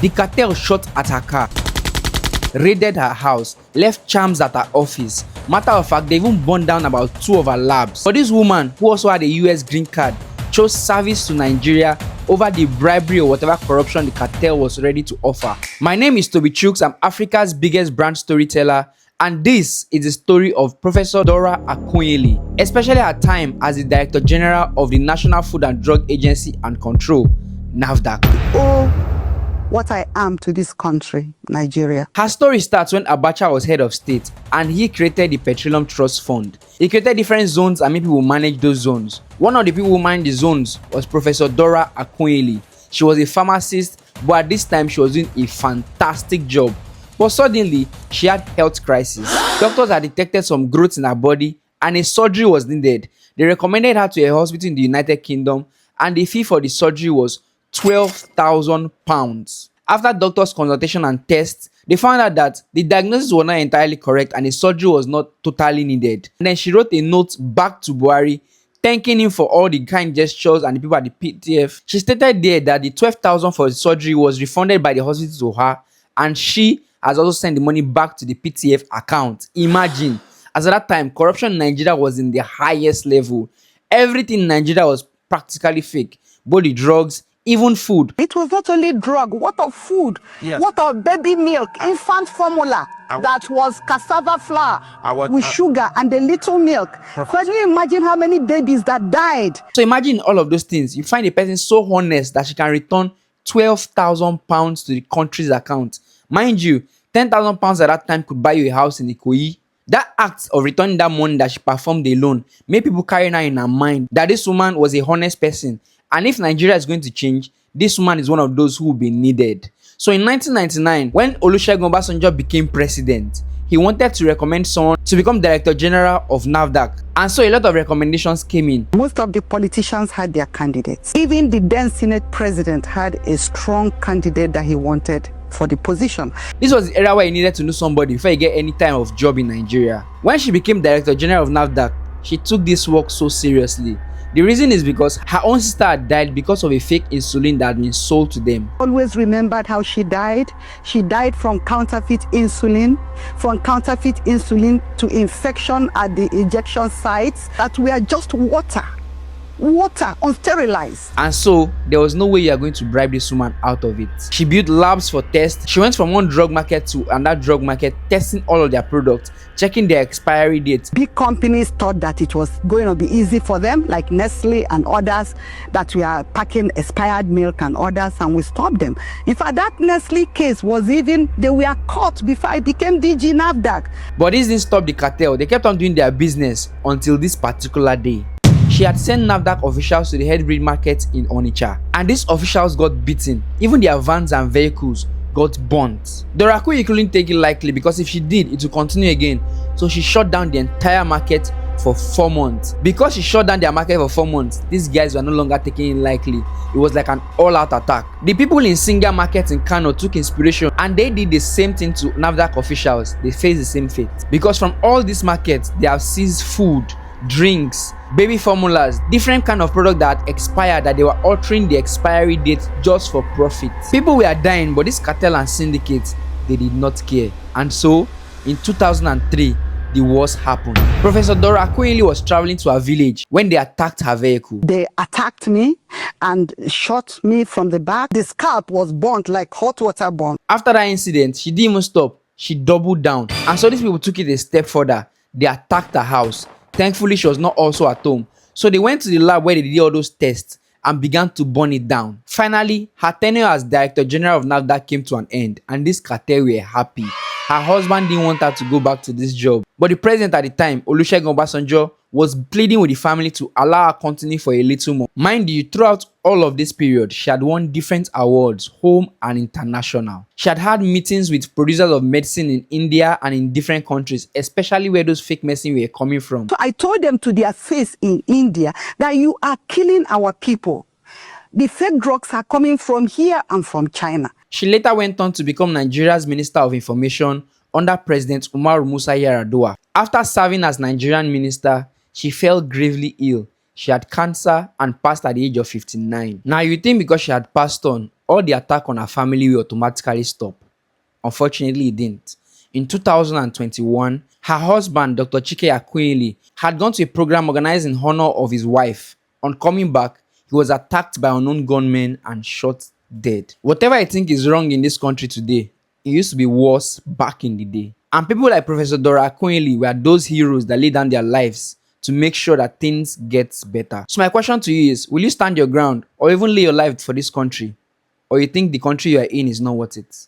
The cartel shot at her car, raided her house, left charms at her office. Matter of fact, they even burned down about 2 of her labs. But this woman, who also had a US green card, chose service to Nigeria over the bribery or whatever corruption the cartel was ready to offer. My name is Toby Chooks. I'm Africa's biggest brand storyteller, and this is the story of Professor Dora Akunyili, especially her time as the Director General of the National Food and Drug Agency and Control, NAFDAC. Oh, what I am to this country, Nigeria. Her story starts when Abacha was head of state and he created the Petroleum Trust Fund. He created different zones and made people manage those zones. One of the people who managed the zones was Professor Dora Akunyili. She was a pharmacist, but at this time she was doing a fantastic job. But suddenly, she had health crisis. Doctors had detected some growths in her body and a surgery was needed. They recommended her to a hospital in the United Kingdom, and the fee for the surgery was £12,000. After doctor's consultation and tests, they found out that the diagnosis was not entirely correct and the surgery was not totally needed. And then she wrote a note back to Buhari, thanking him for all the kind gestures and the people at the PTF. She stated there that the £12,000 for the surgery was refunded by the hospital to her, and she has also sent the money back to the PTF account. Imagine, as at that time, corruption in Nigeria was in the highest level. Everything in Nigeria was practically fake, both the drugs, even food. It was not only drug, what of food? Yes. What of baby milk, infant formula, that was cassava flour with sugar and a little milk. Can you imagine how many babies that died? So imagine all of those things. You find a person so honest that she can return £12,000 to the country's account. Mind you, £10,000 at that time could buy you a house in Ikoyi. That act of returning that money that she performed alone made people carry now in her mind that this woman was a honest person. And if Nigeria is going to change, this woman is one of those who will be needed. So in 1999, when Olusegun Obasanjo became president, he wanted to recommend someone to become Director General of NAFDAC. And so a lot of recommendations came in. Most of the politicians had their candidates. Even the then Senate president had a strong candidate that he wanted for the position. This was the era where you needed to know somebody before you get any type of job in Nigeria. When she became Director General of NAFDAC, she took this work so seriously. The reason is because her own sister had died because of a fake insulin that had been sold to them. Always remembered how she died. She died from counterfeit insulin, to infection at the injection sites that were just water, unsterilized. And so there was no way you are going to bribe this woman out of it. She built labs for tests. She went from one drug market to another drug market, testing all of their products, checking their expiry dates. Big companies thought that it was going to be easy for them, like Nestle and others, that we are packing expired milk and others, and we stopped them. In fact, that Nestle case was even, they were caught before I became DG NAFDAC. But this didn't stop the cartel. They kept on doing their business until this particular day. She had sent NAFDAC officials to the head breed market in Onitsha, and these officials got beaten. Even their vans and vehicles got burnt. Dora Akunyili couldn't take it lightly, because if she did, it would continue again. So she shut down the entire market for 4 months. Because she shut down their market for 4 months, these guys were no longer taking it lightly. It was like an all-out attack. The people in Singa market in Kano took inspiration, and they did the same thing to NAFDAC officials. They faced the same fate. Because from all these markets, they have seized food, drinks, baby formulas, different kind of product that expired, that they were altering the expiry date just for profit. People were dying, but this cartel and syndicates, they did not care. And so in 2003, the worst happened. Professor Dora Akunyili was traveling to her village when they attacked her vehicle. They attacked me and shot me from the back. The scalp was burnt like hot water burn. After that incident, she didn't even stop. She doubled down. And so these people took it a step further. They attacked her house. Thankfully, she was not also at home. So they went to the lab where they did all those tests and began to burn it down. Finally, her tenure as Director General of NAFDAC came to an end, and this cartel were happy. Her husband didn't want her to go back to this job. But the president at the time, Olusegun Obasanjo, was pleading with the family to allow her continue for a little more. Mind you, throughout all of this period, she had won different awards, home and international. She had had meetings with producers of medicine in India and in different countries, especially where those fake medicine were coming from. So I told them to their face in India that you are killing our people. The fake drugs are coming from here and from China. She later went on to become Nigeria's Minister of Information under President Umaru Musa Yar'Adua. After serving as Nigerian minister, she fell gravely ill. She had cancer and passed at the age of 59. Now you think because she had passed on, all the attack on her family will automatically stop. Unfortunately, it didn't. In 2021, her husband, Dr. Akunyili, had gone to a program organized in honor of his wife. On coming back, he was attacked by unknown gunmen and shot dead. Whatever I think is wrong in this country today, it used to be worse back in the day. And people like Professor Dora Akunyili were those heroes that laid down their lives to make sure that things get better. So my question to you is, will you stand your ground or even lay your life for this country? Or you think the country you are in is not worth it?